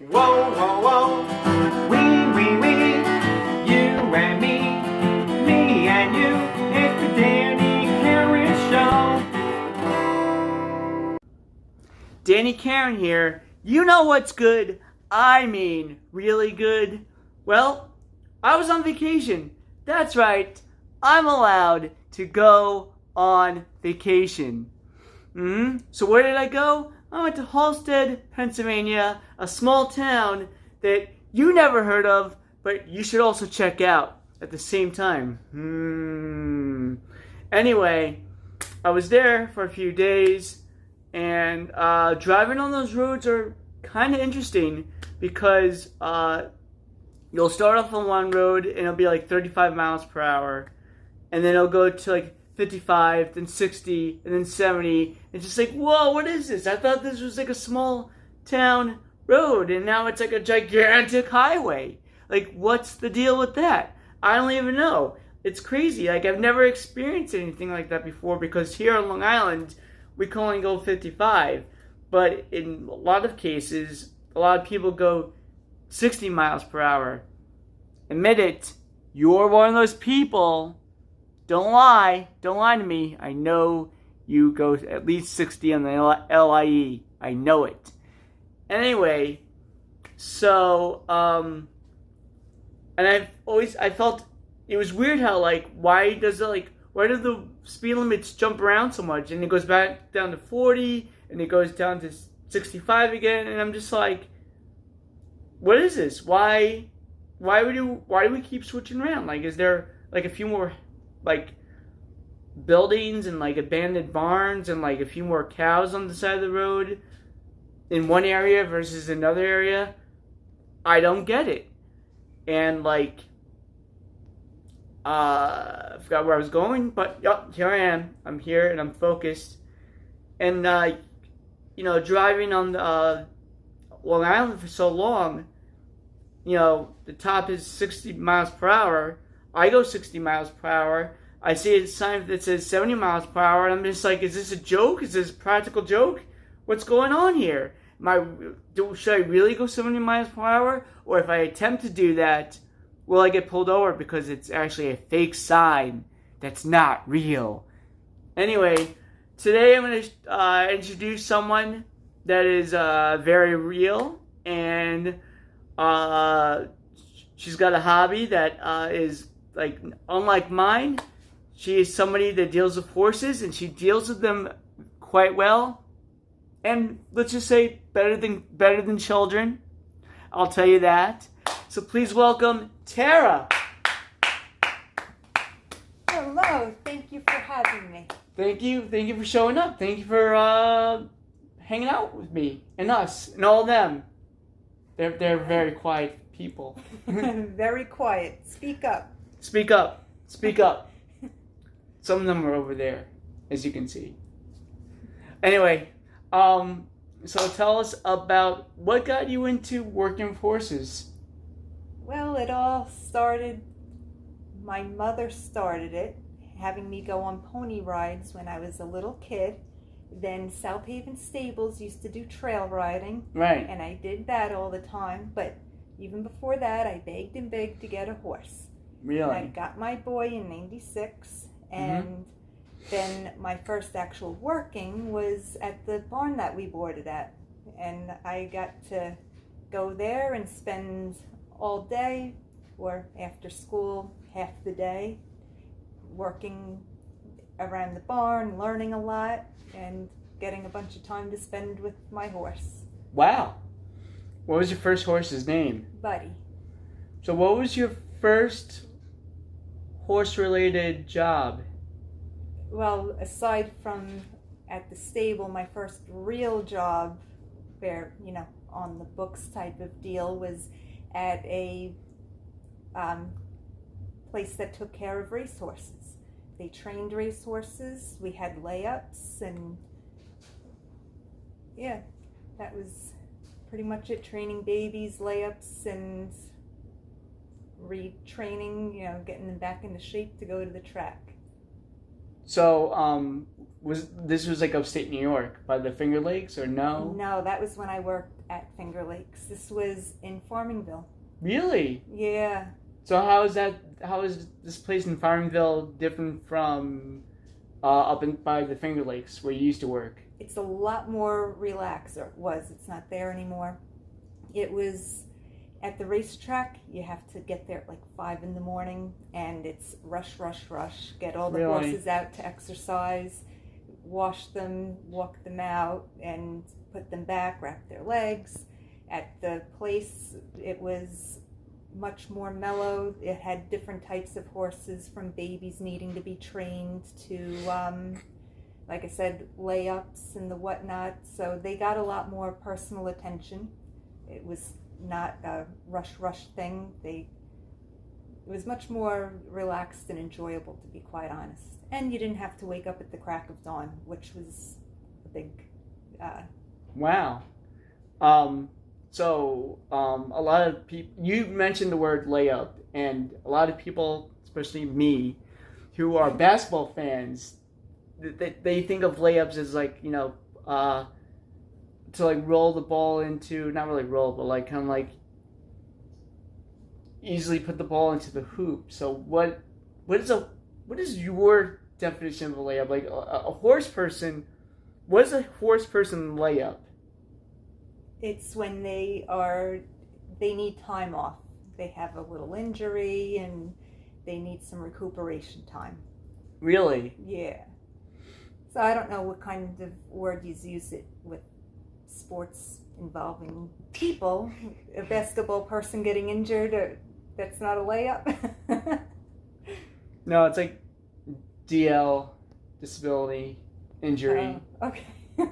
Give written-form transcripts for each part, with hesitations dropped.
Whoa, whoa, whoa, we, you and me and you, it's the Danny Karen Show. Danny Karen here. You know what's good? I mean, really good. Well, I was on vacation. That's right, I'm allowed to go on vacation. So where did I go? I went to Halstead, Pennsylvania, a small town that you never heard of, but you should also check out at the same time. Anyway, I was there for a few days, and driving on those roads are kind of interesting because you'll start off on one road and it'll be like 35 miles per hour, and then it'll go to like 55, then 60, and then 70. It's just like, whoa, what is this? I thought this was like a small town road, and now it's like a gigantic highway. Like, what's the deal with that? I don't even know. It's crazy. Like, I've never experienced anything like that before because here on Long Island, we can only go 55. But in a lot of cases, a lot of people go 60 miles per hour. Admit it. You're one of those people. Don't lie to me. I know you go at least 60 on the LIE. I know it. Anyway, so, and I felt it was weird how, like, why do the speed limits jump around so much? And it goes back down to 40, and it goes down to 65 again, and I'm just like, what is this? Why do we keep switching around? Like, is there, like, a few more like buildings and like abandoned barns and like a few more cows on the side of the road in one area versus another area? I don't get it. And like I forgot where I was going, but yep, here I am. I'm here and I'm focused. And driving on Long Island for so long, the top is 60 miles per hour. I go 60 miles per hour. I see a sign that says 70 miles per hour, and I'm just like, is this a joke? Is this a practical joke? What's going on here? Should I really go 70 miles per hour? Or if I attempt to do that, will I get pulled over because it's actually a fake sign that's not real? Anyway, today I'm going to introduce someone that is very real, and she's got a hobby that is like unlike mine. She is somebody that deals with horses, and she deals with them quite well, and let's just say better than children. I'll tell you that. So please welcome Tara. Hello, thank you for having me. Thank you for showing up. Thank you for hanging out with me and us and all of them. They're very quiet people. Very quiet. Speak up. Speak up. Speak up. Some of them are over there, as you can see. Anyway, so tell us about what got you into working with horses. Well, it all started, my mother started it, having me go on pony rides when I was a little kid. Then South Haven Stables used to do trail riding. Right. And I did that all the time, but even before that, I begged and begged to get a horse. Really? And I got my boy in '96, and then my first actual working was at the barn that we boarded at. And I got to go there and spend all day or after school half the day working around the barn, learning a lot, and getting a bunch of time to spend with my horse. Wow. What was your first horse's name? Buddy. So what was your first horse-related job? Well, aside from at the stable, my first real job where, on the books type of deal was at a place that took care of racehorses. They trained racehorses. We had layups, and yeah, that was pretty much it. Training babies, layups, and retraining, getting them back into shape to go to the track. So, was like upstate New York by the Finger Lakes or no? No, that was when I worked at Finger Lakes. This was in Farmingville. Really? Yeah. So how is this place in Farmingville different from up by the Finger Lakes where you used to work? It's a lot more relaxed, or it was. It's not there anymore. It was at the racetrack. You have to get there at like 5 a.m, and it's rush, rush, rush. Get all the Really? horses out to exercise, wash them, walk them out, and put them back, wrap their legs. At the place, it was much more mellow. It had different types of horses, from babies needing to be trained to, like I said, layups and the whatnot. So they got a lot more personal attention. It was not a rush thing. It was much more relaxed and enjoyable, to be quite honest. And you didn't have to wake up at the crack of dawn, which was a big... Wow. So a lot of people, you mentioned the word layup, and a lot of people, especially me, who are basketball fans, they think of layups as like, to like roll the ball into, not really roll, but like kind of like easily put the ball into the hoop. So what is your definition of a layup? Like a horse person, what is a horse person layup? It's when they need time off. They have a little injury and they need some recuperation time. Really? Yeah. So I don't know what kind of word you use it with sports involving people. A basketball person getting injured, that's not a layup. No, it's like DL, disability, injury, okay.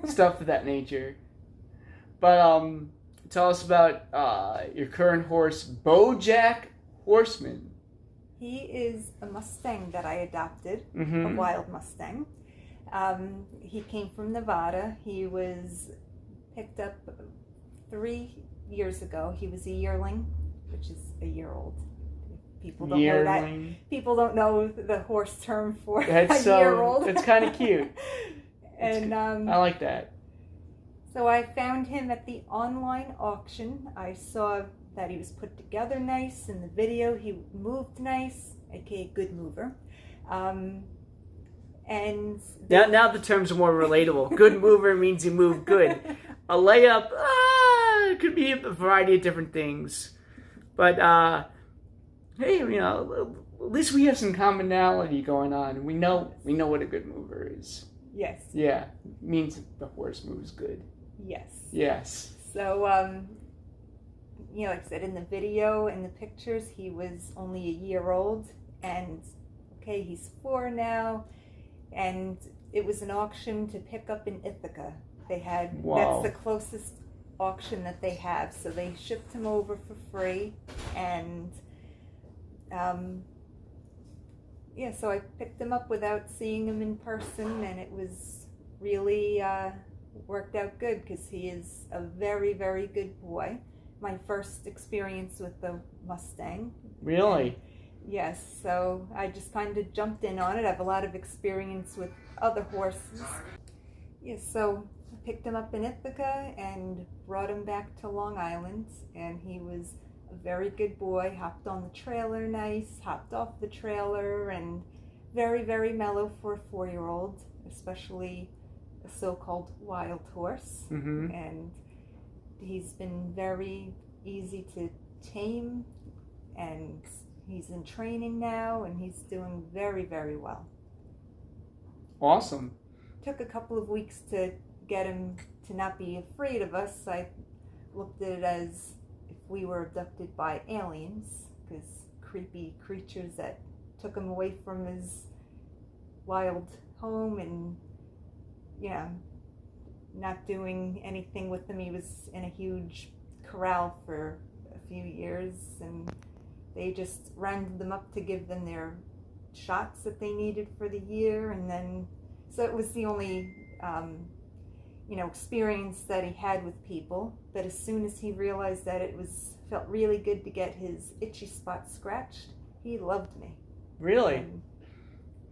stuff of that nature. But tell us about your current horse, Bojack Horseman. He is a Mustang that I adopted, Mm-hmm. a wild Mustang. He came from Nevada. He was picked up 3 years ago. He was a yearling, which is a year old. People don't know that. People don't know the horse term for a year old. It's kind of cute. And I like that. So I found him at the online auction. I saw that he was put together nice. In the video, he moved nice, aka good mover. And now the terms are more relatable. Good mover means you move good. A layup, it could be a variety of different things. But hey, at least we have some commonality going on. We know what a good mover is. Yes. Yeah, it means the horse moves good. Yes. Yes. So, like I said, in the video and the pictures, he was only a year old, and okay, he's 4 now, and it was an auction to pick up in Ithaca. They had, Wow. That's the closest auction that they have, so they shipped him over for free, and so I picked him up without seeing him in person, and it was really worked out good because he is a very, very good boy. My first experience with the Mustang. Really? And yes, so I just kind of jumped in on it. I have a lot of experience with other horses. Yes, so I picked him up in Ithaca and brought him back to Long Island, and he was a very good boy. Hopped on the trailer nice, hopped off the trailer, and very, very mellow for a 4-year-old, especially a so-called wild horse. Mm-hmm. And he's been very easy to tame, and he's in training now, and he's doing very, very well. Awesome. Took a couple of weeks to get him to not be afraid of us. I looked at it as if we were abducted by aliens, because creepy creatures that took him away from his wild home and, not doing anything with him. He was in a huge corral for a few years, and they just rounded them up to give them their shots that they needed for the year, and then so it was the only experience that he had with people. But as soon as he realized that it felt really good to get his itchy spot scratched, he loved me. Really? And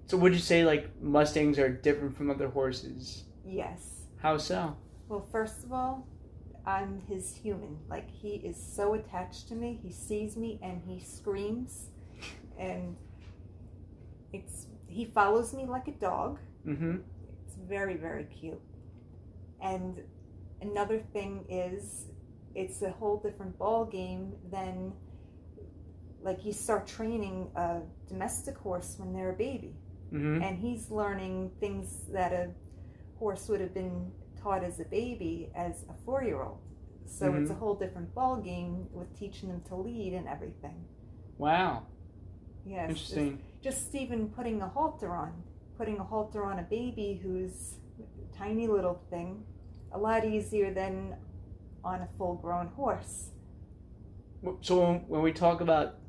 So would you say like Mustangs are different from other horses? Yes. How so? Well, first of all, I'm his human. Like, he is so attached to me. He sees me and he screams. And he follows me like a dog. Mm-hmm. It's very, very cute. And another thing is, it's a whole different ball game than, like, you start training a domestic horse when they're a baby. Mm-hmm. And he's learning things that a horse would have been taught as a baby as a 4-year-old. So it's a whole different ball game with teaching them to lead and everything. Wow. Yes. Interesting. Just even putting a halter on a baby who's a tiny little thing, a lot easier than on a full-grown horse. So when we talk about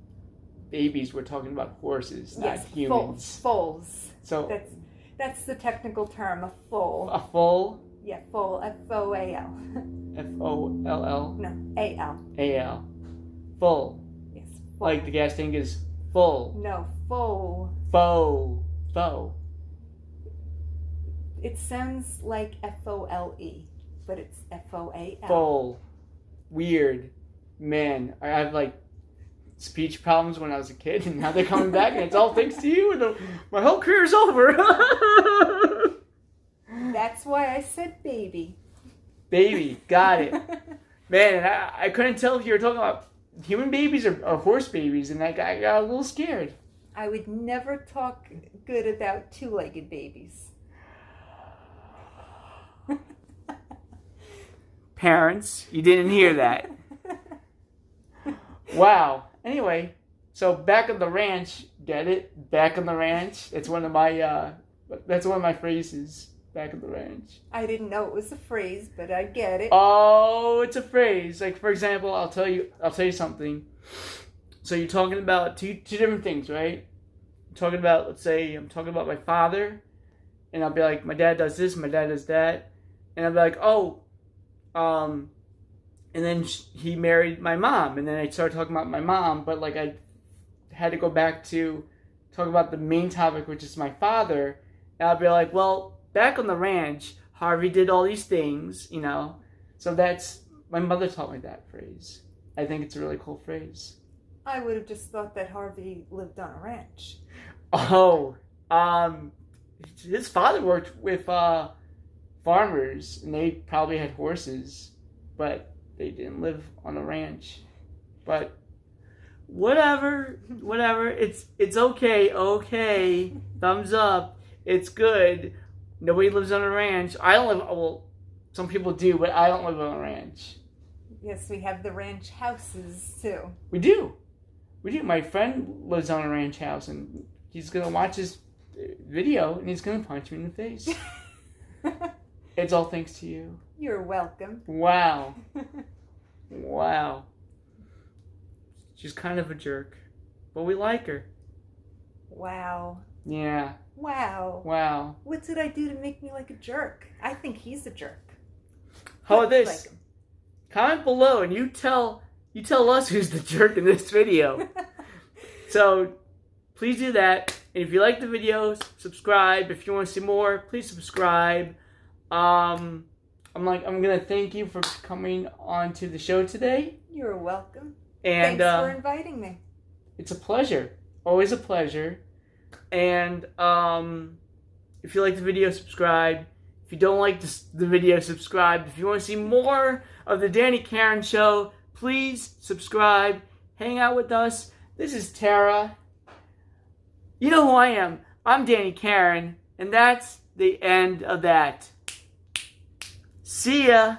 babies, we're talking about horses, not humans. Foals. So that's the technical term, a foal. a foal. Yeah, foal. F-O-A-L. F-O-L-L. No, A-L. A-L. Full. Yes. Foal. Like the gas tank is full. No, foal. Foe. It sounds like F-O-L-E, but it's F-O-A-L. Full. Weird. Man, I have like speech problems when I was a kid, and now they're coming back, and it's all thanks to you, and my whole career's over. That's why I said baby. Baby, got it. Man, and I couldn't tell if you were talking about human babies or horse babies, and I got a little scared. I would never talk good about two-legged babies. Parents, you didn't hear that. Wow. Anyway, so back on the ranch, get it? Back on the ranch. It's one of my phrases. Back on the ranch. I didn't know it was a phrase, but I get it. Oh, it's a phrase. Like, for example, I'll tell you something. So you're talking about two different things, right? I'm talking about, let's say, I'm talking about my father, and I'll be like, my dad does this, my dad does that, and I'll be like, and then he married my mom, and then I started talking about my mom, but like I had to go back to talk about the main topic, which is my father, and I'll be like, well, back on the ranch, Harvey did all these things, you know. So that's, my mother taught me that phrase. I think it's a really cool phrase. I would have just thought that Harvey lived on a ranch. Oh, his father worked with farmers, and they probably had horses, but they didn't live on a ranch. But whatever. It's okay. Thumbs up. It's good. Nobody lives on a ranch. I don't live. Well, some people do, but I don't live on a ranch. Yes, we have the ranch houses too. We do. My friend lives on a ranch house, and he's gonna watch this video, and he's gonna punch me in the face. It's all thanks to you. You're welcome. Wow. She's kind of a jerk, but we like her. Wow. Yeah. Wow. What did I do to make me like a jerk? I think he's a jerk. How about this? Like him. Comment below and you tell us who's the jerk in this video. So please do that. And if you like the videos, subscribe. If you want to see more, please subscribe. I'm gonna thank you for coming on to the show today. You're welcome. And thanks for inviting me. It's a pleasure. Always a pleasure. And if you like the video, subscribe. If you don't like the video, subscribe. If you want to see more of the Danny Karen Show, please subscribe. Hang out with us. This is Tara. You know who I am. I'm Danny Karen. And that's the end of that. See ya.